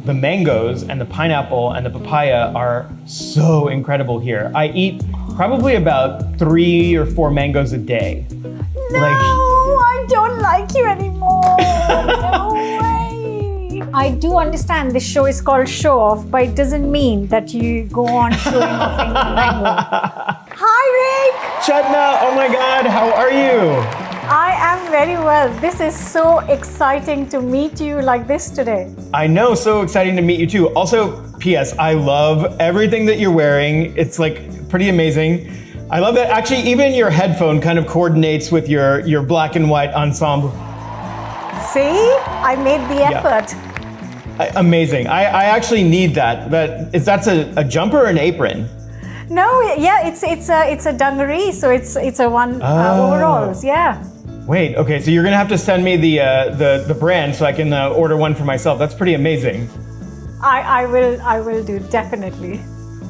the mangoes and the pineapple and the papaya are so incredible here. I eat probably about 3 or 4 mangoes a day. No, I don't like you anymore. No way. I do understand this show is called Show Off, but it doesn't mean that you go on showing off mango. Hi, Rick. Chetna, oh my God, how are you? I am very well. This is so exciting to meet you like this today. I know, so exciting to meet you too. Also, P.S., I love everything that you're wearing. It's like pretty amazing. I love that actually even your headphone kind of coordinates with your black and white ensemble. See, I made the effort. Amazing. I actually need that. That's a jumper or an apron? No, yeah, it's a dungaree, so it's a one overalls, yeah. Wait, okay, so you're gonna have to send me the brand so I can order one for myself. That's pretty amazing. I will do, definitely.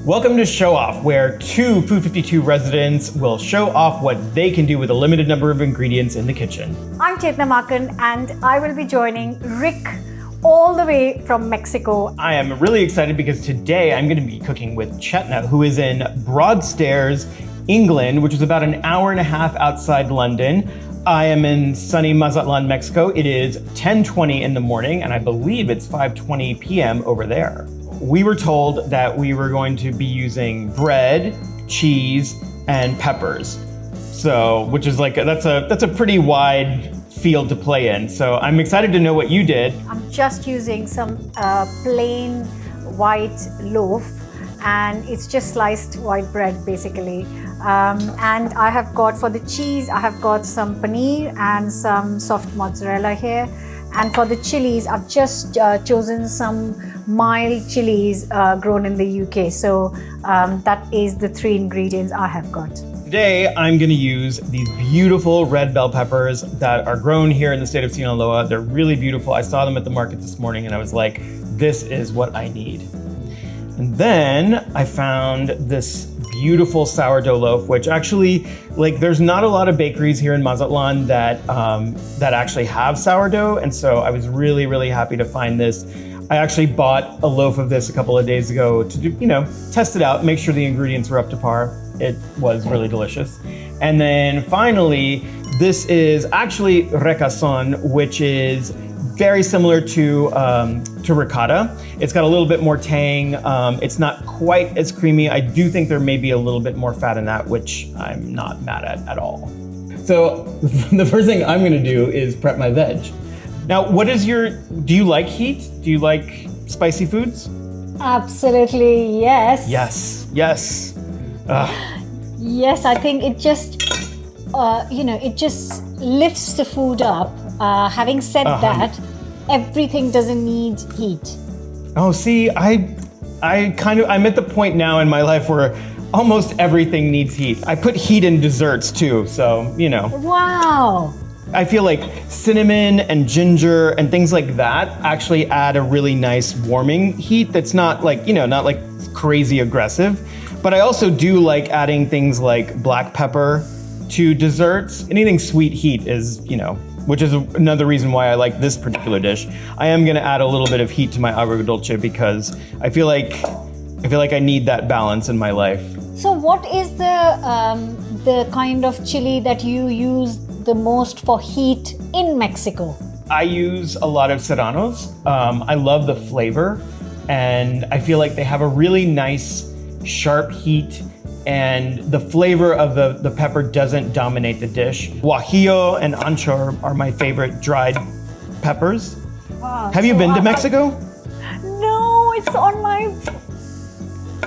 Welcome to Show Off, where 2 Food 52 residents will show off what they can do with a limited number of ingredients in the kitchen. I'm Chetna Makan, and I will be joining Rick all the way from Mexico. I am really excited because today I'm gonna be cooking with Chetna, who is in Broadstairs, England, which is about an hour and a half outside London. I am in sunny Mazatlan, Mexico. It is 10:20 in the morning, and I believe it's 5:20 p.m. over there. We were told that we were going to be using bread, cheese, and peppers. So, which is like, that's a pretty wide field to play in. So I'm excited to know what you did. I'm just using some plain white loaf, and it's just sliced white bread basically. And I have got, for the cheese, I have got some paneer and some soft mozzarella here. And for the chilies, I've just chosen some mild chilies grown in the UK. So that is the 3 ingredients I have got. Today, I'm gonna use these beautiful red bell peppers that are grown here in the state of Sinaloa. They're really beautiful. I saw them at the market this morning and I was like, this is what I need. And then I found this beautiful sourdough loaf, which actually, like, there's not a lot of bakeries here in Mazatlan that actually have sourdough. And so I was really, really happy to find this. I actually bought a loaf of this a couple of days ago to do, test it out, make sure the ingredients were up to par. It was really delicious. And then finally, this is actually recason, which is very similar to ricotta. It's got a little bit more tang. It's not quite as creamy. I do think there may be a little bit more fat in that, which I'm not mad at all. So the first thing I'm gonna do is prep my veg. Now, do you like heat? Do you like spicy foods? Absolutely, yes. Yes. Yes, I think it just, it just lifts the food up. Having said that, everything doesn't need heat. Oh, see, I'm at the point now in my life where almost everything needs heat. I put heat in desserts too, so, Wow. I feel like cinnamon and ginger and things like that actually add a really nice warming heat that's not like, not like crazy aggressive. But I also do like adding things like black pepper to desserts. Anything sweet heat is, which is another reason why I like this particular dish. I am gonna add a little bit of heat to my agrodolce because I feel like I need that balance in my life. So what is the kind of chili that you use the most for heat in Mexico? I use a lot of serranos. I love the flavor, and I feel like they have a really nice sharp heat, and the flavor of the pepper doesn't dominate the dish. Guajillo and ancho are my favorite dried peppers. Wow, have you been to Mexico? No, it's on my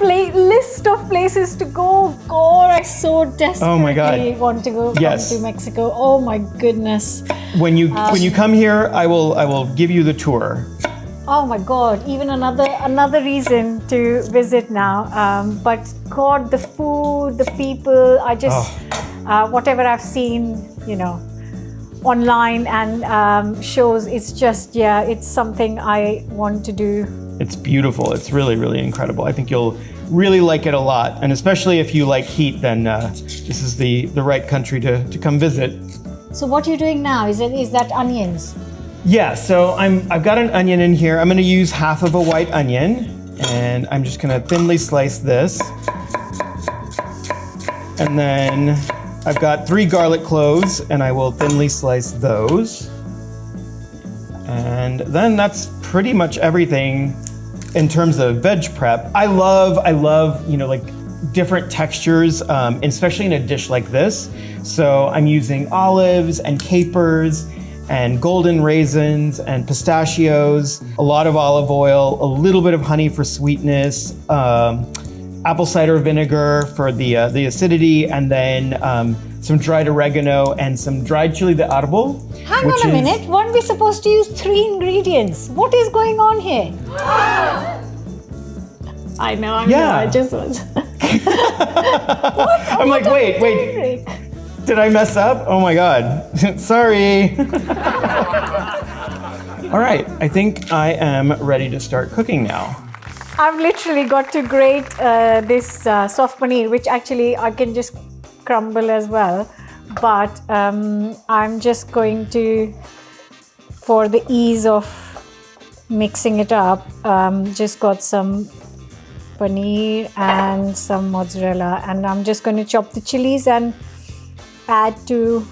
list of places to go. God, I so desperately want to go to Mexico. Oh my goodness. When you come here, I will give you the tour. Oh my God, even another reason to visit now. But God, the food, the people, I just, whatever I've seen, online and shows, it's just, it's something I want to do. It's beautiful. It's really, really incredible. I think you'll really like it a lot. And especially if you like heat, then this is the right country to come visit. So what are you doing now? Is that onions? Yeah, so I've got an onion in here. I'm gonna use half of a white onion, and I'm just gonna thinly slice this. And then I've got 3 garlic cloves, and I will thinly slice those. And then that's pretty much everything in terms of veg prep. I love, like different textures, especially in a dish like this. So I'm using olives and capers and golden raisins and pistachios, a lot of olive oil, a little bit of honey for sweetness, apple cider vinegar for the acidity, and then some dried oregano and some dried chili de árbol. Hang on a minute, weren't we supposed to use 3 ingredients? What is going on here? I know, I just was. I'm like, wait. Did I mess up? Oh my God. Sorry. All right, I think I am ready to start cooking now. I've literally got to grate this soft paneer, which actually I can just crumble as well. But I'm just going to, for the ease of mixing it up, just got some paneer and some mozzarella, and I'm just going to chop the chilies and add to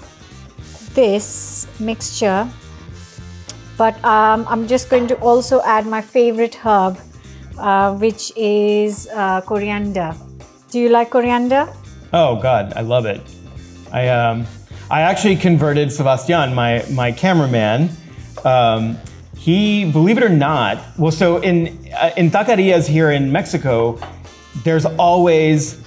this mixture. But I'm just going to also add my favorite herb, which is coriander. Do you like coriander? Oh God, I love it. I actually converted Sebastian, my cameraman. He, believe it or not, well, so in taquerias here in Mexico, there's always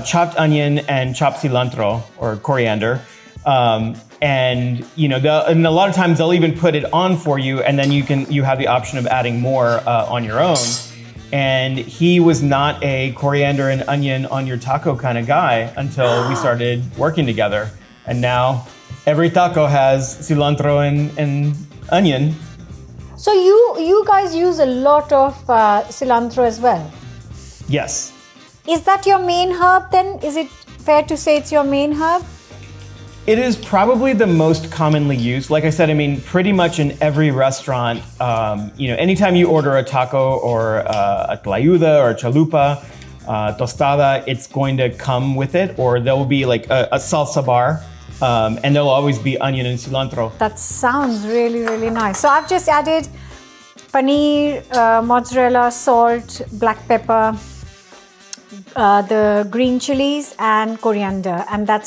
chopped onion and chopped cilantro or coriander. And and a lot of times they'll even put it on for you, and then you have the option of adding more on your own. And he was not a coriander and onion on your taco kind of guy until we started working together. And now every taco has cilantro and onion. So you guys use a lot of cilantro as well? Yes. Is that your main herb then? Is it fair to say it's your main herb? It is probably the most commonly used. Like I said, I mean, pretty much in every restaurant, anytime you order a taco or a tlayuda or a chalupa, tostada, it's going to come with it, or there will be like a salsa bar, and there'll always be onion and cilantro. That sounds really, really nice. So I've just added paneer, mozzarella, salt, black pepper, the green chilies and coriander, and that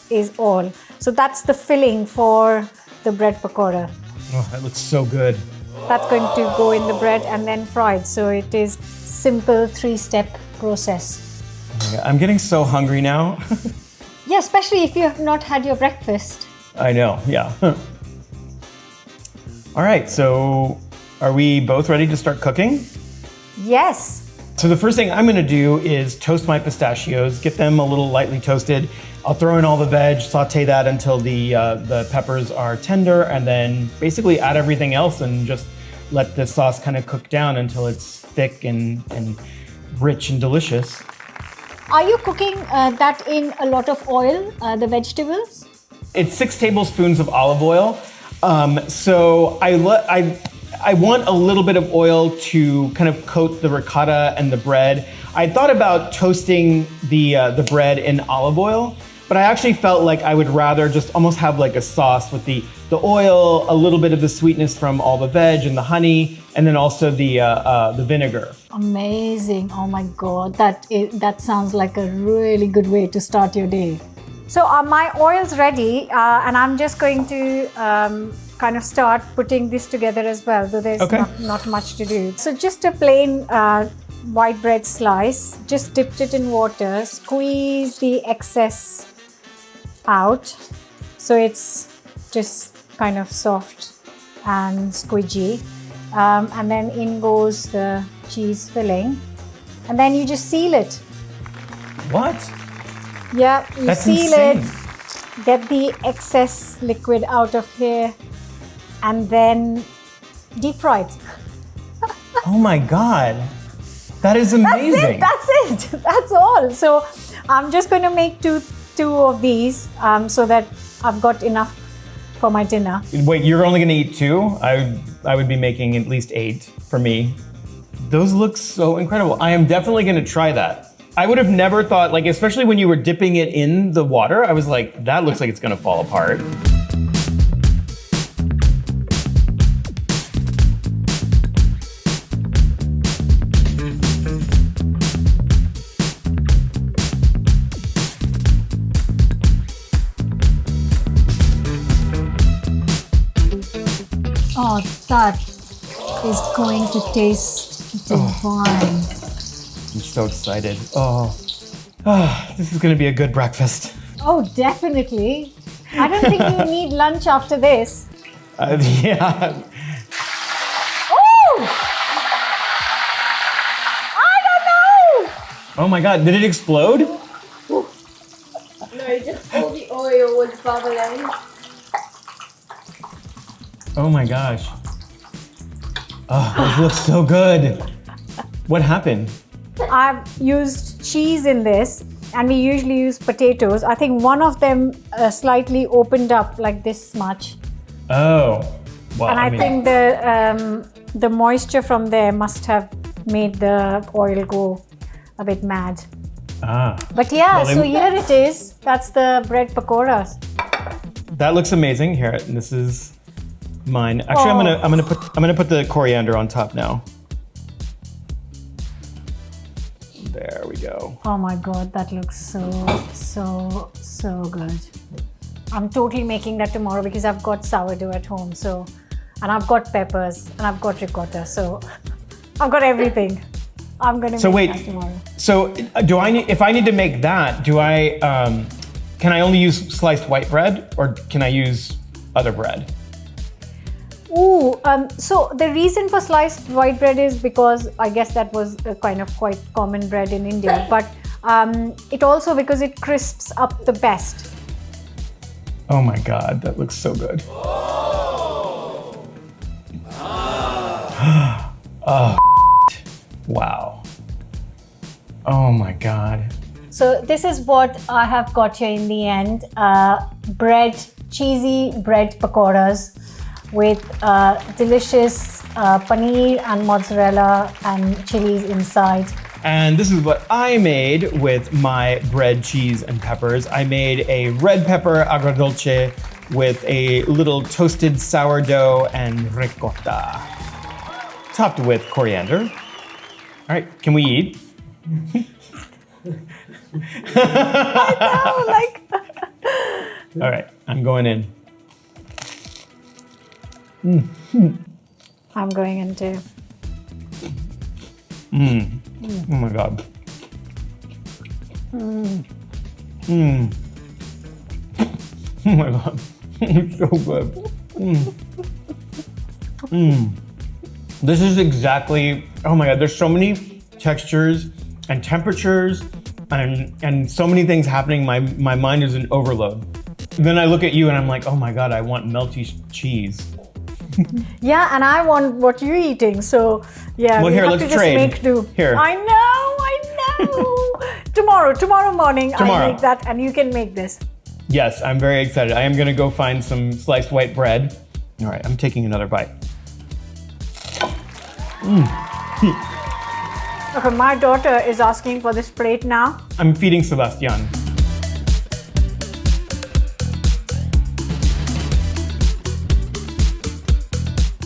is all. So that's the filling for the bread pakora. Oh, that looks so good. That's going to go in the bread and then fried. So it is simple 3-step process. I'm getting so hungry now. Yeah, especially if you have not had your breakfast. I know, yeah. All right, so are we both ready to start cooking? Yes. So the first thing I'm gonna do is toast my pistachios, get them a little lightly toasted. I'll throw in all the veg, saute that until the peppers are tender, and then basically add everything else and just let the sauce kind of cook down until it's thick and rich and delicious. Are you cooking that in a lot of oil, the vegetables? It's 6 tablespoons of olive oil. So I want a little bit of oil to kind of coat the ricotta and the bread. I thought about toasting the bread in olive oil, but I actually felt like I would rather just almost have like a sauce with the oil, a little bit of the sweetness from all the veg and the honey, and then also the vinegar. Amazing! Oh my God, that sounds like a really good way to start your day. So my oil's ready, and I'm just going to kind of start putting this together as well, though there's not much to do. So just a plain white bread slice, just dipped it in water, squeeze the excess out so it's just kind of soft and squidgy, and then in goes the cheese filling, and then you just seal it. What? Yeah, you That's seal insane. it, get the excess liquid out of here, and then deep fry it. Oh my God, that is amazing. That's it. That's all. So I'm just going to make two of these so that I've got enough for my dinner. Wait, you're only gonna eat 2? I would be making at least 8 for me. Those look so incredible. I am definitely gonna try that. I would have never thought, like, especially when you were dipping it in the water, I was like, that looks like it's gonna fall apart. Oh, that is going to taste divine. I'm so excited. This is gonna be a good breakfast. Oh, definitely. I don't think you need lunch after this. Yeah. Oh! I don't know! Oh my God, did it explode? No, just all the oil was bubbling. Oh my gosh. Oh, those look so good. What happened? I've used cheese in this, and we usually use potatoes. I think one of them slightly opened up like this much. Oh, well, And I think the moisture from there must have made the oil go a bit mad. But yeah, Well, so here it is. That's the bread pakoras. that looks amazing. Here, and this is mine. Actually, I'm gonna put the coriander on top now. There we go. Oh my God, that looks so good. I'm totally making that tomorrow because I've got sourdough at home. So, and I've got peppers and I've got ricotta. So, I've got everything. I'm gonna make that tomorrow. So do I need, if I need to make that, do I can I only use sliced white bread or can I use other bread? Ooh, so the reason for sliced white bread is because I guess that was a kind of quite common bread in India, but it also because it crisps up the best. Oh my God, that looks so good. Oh, wow. Oh my God. So this is what I have got here in the end. Cheesy bread pakoras with delicious paneer and mozzarella and chilies inside. And this is what I made with my bread, cheese, and peppers. I made a red pepper agrodolce with a little toasted sourdough and ricotta, topped with coriander. All right, can we eat? All right, I'm going in. I'm going into. Oh my God. Oh my God. It's so good. This is exactly, oh my God, there's so many textures and temperatures and so many things happening. My mind is in overload. And then I look at you and I'm like, oh my God, I want melty cheese. Yeah, and I want what you're eating. So yeah, Well, we here, have let's to just trade. make do. Here. I know. Tomorrow morning Tomorrow. I'll make that and you can make this. Yes, I'm very excited. I am gonna go find some sliced white bread. All right, I'm taking another bite. Okay, my daughter is asking for this plate now. I'm feeding Sebastian.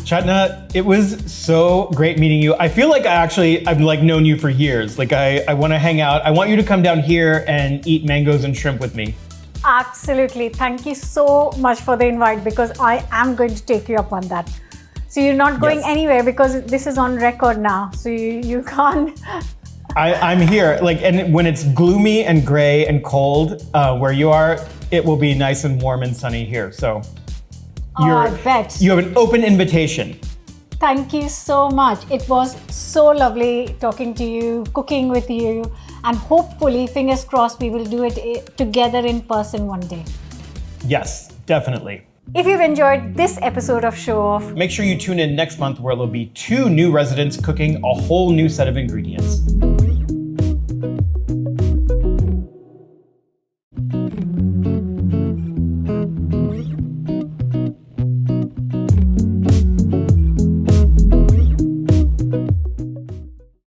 Chetna, it was so great meeting you. I feel like I've like known you for years. Like I want to hang out. I want you to come down here and eat mangoes and shrimp with me. Absolutely. Thank you so much for the invite because I am going to take you up on that. So you're not going anywhere because this is on record now. So you can't. I'm here. Like, and when it's gloomy and gray and cold where you are, it will be nice and warm and sunny here. So I bet. You have an open invitation. Thank you so much. It was so lovely talking to you, cooking with you, and hopefully, fingers crossed, we will do it together in person one day. Yes, definitely. If you've enjoyed this episode of Show Off, make sure you tune in next month where there'll be 2 new residents cooking a whole new set of ingredients.